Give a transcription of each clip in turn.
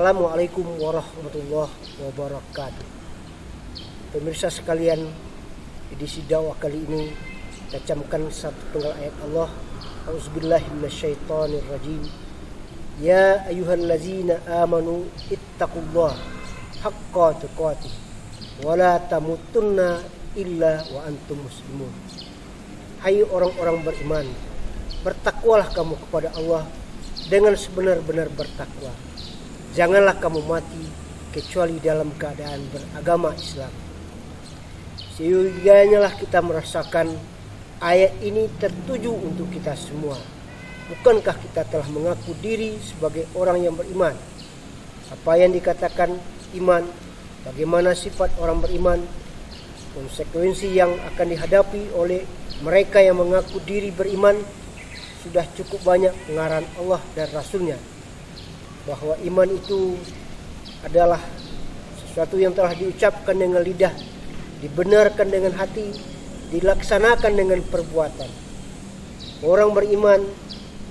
Assalamualaikum warahmatullahi wabarakatuh. Pemirsa sekalian, edisi dakwah kali ini kita camkan satu penggal ayat Allah. Auzubillahi minasyaitonirrajim. Ya ayyuhallazina amanu ittaqullaha haqqa tuqatih wa la tamutunna illa wa antum muslimun. Hai orang-orang beriman, bertakwalah kamu kepada Allah dengan sebenar-benar bertakwa. Janganlah kamu mati kecuali dalam keadaan beragama Islam. Sehingga kita merasakan ayat ini tertuju untuk kita semua. Bukankah kita telah mengaku diri sebagai orang yang beriman? Apa yang dikatakan iman, bagaimana sifat orang beriman, konsekuensi yang akan dihadapi oleh mereka yang mengaku diri beriman, sudah cukup banyak pengarang Allah dan Rasulnya, bahwa iman itu adalah sesuatu yang telah diucapkan dengan lidah, dibenarkan dengan hati, dilaksanakan dengan perbuatan. Orang beriman,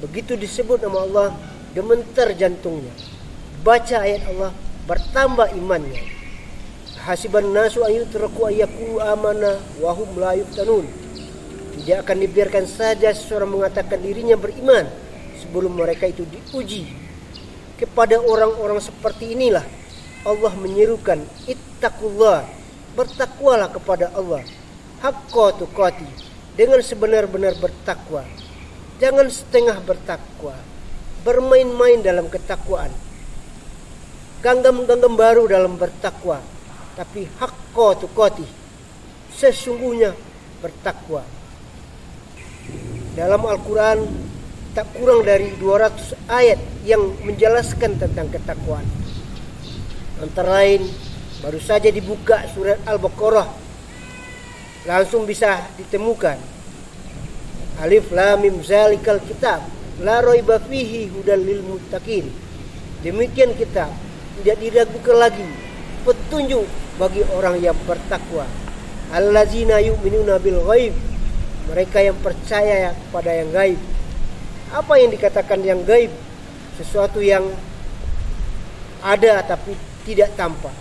begitu disebut nama Allah, gemetar jantungnya. Baca ayat Allah, bertambah imannya. Hasiban nasu ayyutraku ayyaqulu amana wa hum la yuftanun. Tidak akan dibiarkan saja seseorang mengatakan dirinya beriman sebelum mereka itu diuji. Kepada orang-orang seperti inilah Allah menyerukan, ittaqullah, bertakwalah kepada Allah, haqqa tuqatih, dengan sebenar-benar bertakwa. Jangan setengah bertakwa, bermain-main dalam ketakwaan, ganggam-ganggam baru dalam bertakwa, tapi haqqa tuqatih, sesungguhnya bertakwa. Dalam Al-Quran tak kurang dari 200 ayat yang menjelaskan tentang ketakwaan. Antara lain, baru saja dibuka surat Al-Baqarah, langsung bisa ditemukan Alif Lam Mim zalikal kitab la raiba fihi hudal lil muttaqin. Demikian kitab, tidak diragukan lagi, petunjuk bagi orang yang bertakwa. Allazina yu'minuna bil ghaib, mereka yang percaya pada yang gaib. Apa yang dikatakan yang gaib? Sesuatu yang ada tapi tidak tampak,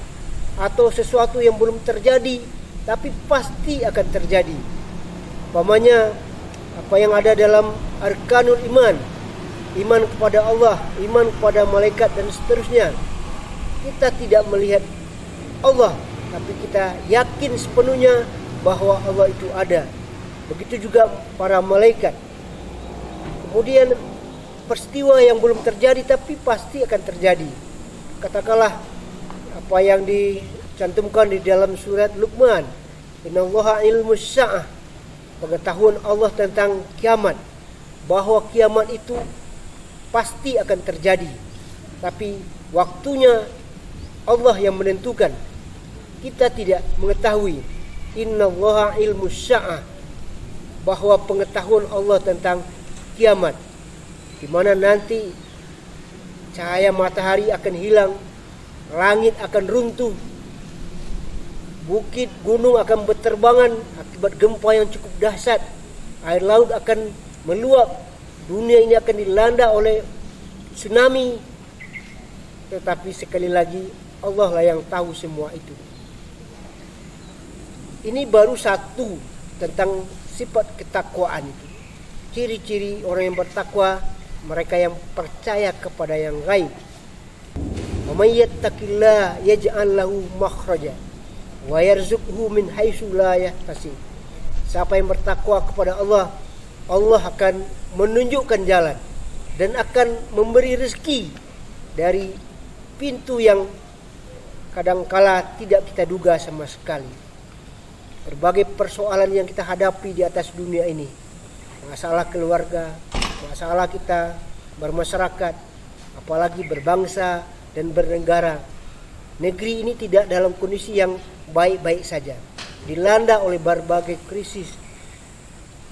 atau sesuatu yang belum terjadi tapi pasti akan terjadi. Umpamanya apa yang ada dalam arkanul iman, iman kepada Allah, iman kepada malaikat dan seterusnya. Kita tidak melihat Allah, tapi kita yakin sepenuhnya bahwa Allah itu ada. Begitu juga para malaikat. Kemudian peristiwa yang belum terjadi tapi pasti akan terjadi. Katakanlah apa yang dicantumkan di dalam surat Luqman, innallaha ilmus sa'ah, pengetahuan Allah tentang kiamat, bahwa kiamat itu pasti akan terjadi, tapi waktunya Allah yang menentukan. Kita tidak mengetahui. Innallaha ilmus sa'ah, bahwa pengetahuan Allah tentang kiamat, di mana nanti cahaya matahari akan hilang, langit akan runtuh, bukit gunung akan berterbangan akibat gempa yang cukup dahsyat, air laut akan meluap, dunia ini akan dilanda oleh tsunami. Tetapi sekali lagi Allah lah yang tahu semua itu. Ini baru satu tentang sifat ketakwaan itu. Ciri-ciri orang yang bertakwa, mereka yang percaya kepada yang gaib. Wa may yattaqillah yaj'al lahu makhraja wa yarzuqhu min haitsu la yahtasib. Siapa yang bertakwa kepada Allah, Allah akan menunjukkan jalan dan akan memberi rezeki dari pintu yang kadangkala tidak kita duga sama sekali. Berbagai persoalan yang kita hadapi di atas dunia ini, masalah keluarga, masalah kita bermasyarakat, apalagi berbangsa dan bernegara. Negeri ini tidak dalam kondisi yang baik-baik saja, dilanda oleh berbagai krisis.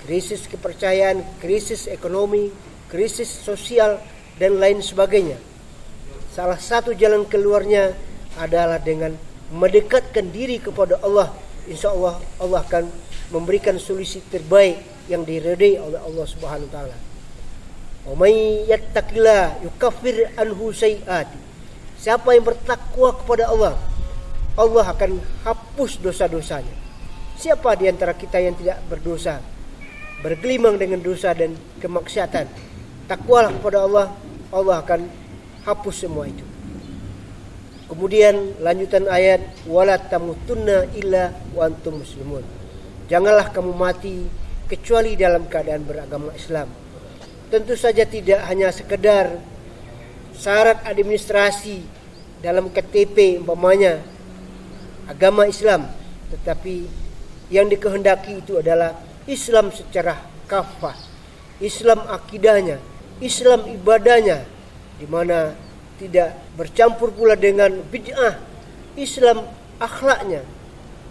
Krisis kepercayaan, krisis ekonomi, krisis sosial, dan lain sebagainya. Salah satu jalan keluarnya adalah dengan mendekatkan diri kepada Allah. Insya Allah Allah akan memberikan solusi terbaik yang diridai oleh Allah Subhanahu wa taala. Wa may yattaqillah yukaffir anhu sayyi'ati. Siapa yang bertakwa kepada Allah, Allah akan hapus dosa-dosanya. Siapa di antara kita yang tidak berdosa, bergelimang dengan dosa dan kemaksiatan? Takwalah kepada Allah, Allah akan hapus semua itu. Kemudian lanjutan ayat, wala tamutunna illa wa antum muslimun. Janganlah kamu mati kecuali dalam keadaan beragama Islam. Tentu saja tidak hanya sekedar syarat administrasi dalam KTP umpamanya agama Islam, tetapi yang dikehendaki itu adalah Islam secara kafah, Islam akidahnya, Islam ibadahnya, di mana tidak bercampur pula dengan bid'ah, Islam akhlaknya.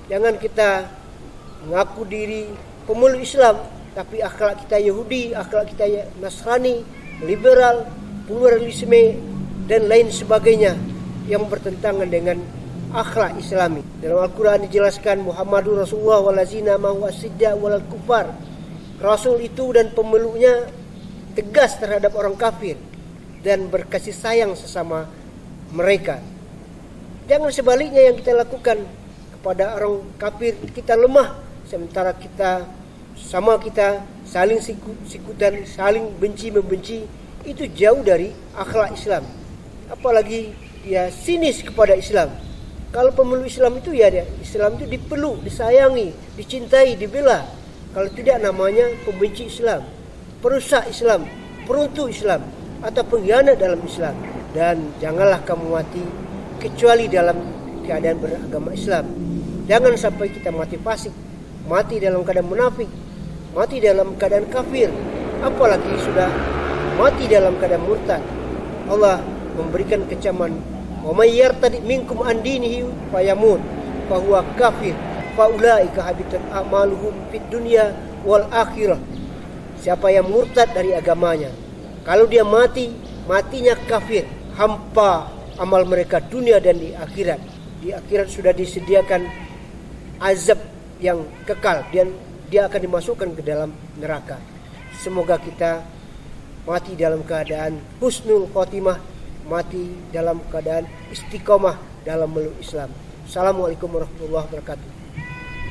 Jangan kita mengaku diri pemeluk Islam tapi akhlak kita Yahudi, akhlak kita Nasrani, liberal, pluralisme dan lain sebagainya yang bertentangan dengan akhlak Islami. Dalam Al-Quran dijelaskan Muhammadur Rasulullah walazina ma'hu asyidda walal kufar. Rasul itu dan pemeluknya tegas terhadap orang kafir dan berkasih sayang sesama mereka. Jangan sebaliknya yang kita lakukan kepada orang kafir, kita lemah, sementara kita saling sikutan, saling benci-membenci. Itu jauh dari akhlak Islam. Apalagi dia sinis kepada Islam. Kalau pemeluk Islam itu ya Islam itu dipeluk, disayangi, dicintai, dibela. Kalau tidak namanya pembenci Islam, perusak Islam, peruntuk Islam, atau pengkhianat dalam Islam. Dan janganlah kamu mati kecuali dalam keadaan beragama Islam. Jangan sampai kita mati fasik, mati dalam keadaan munafik, mati dalam keadaan kafir, apalagi sudah mati dalam keadaan murtad. Allah memberikan kecaman, wa may yartad minkum an dinihi fayamut fa huwa kafir fa ulaika habitat a'maluhum fid dunya wal akhirah. Siapa yang murtad dari agamanya, kalau dia matinya kafir, hampa amal mereka dunia dan di akhirat. Di akhirat sudah disediakan azab yang kekal dan dia akan dimasukkan ke dalam neraka. Semoga kita mati dalam keadaan husnul khotimah, mati dalam keadaan istiqomah dalam meluk Islam. Assalamualaikum warahmatullahi wabarakatuh.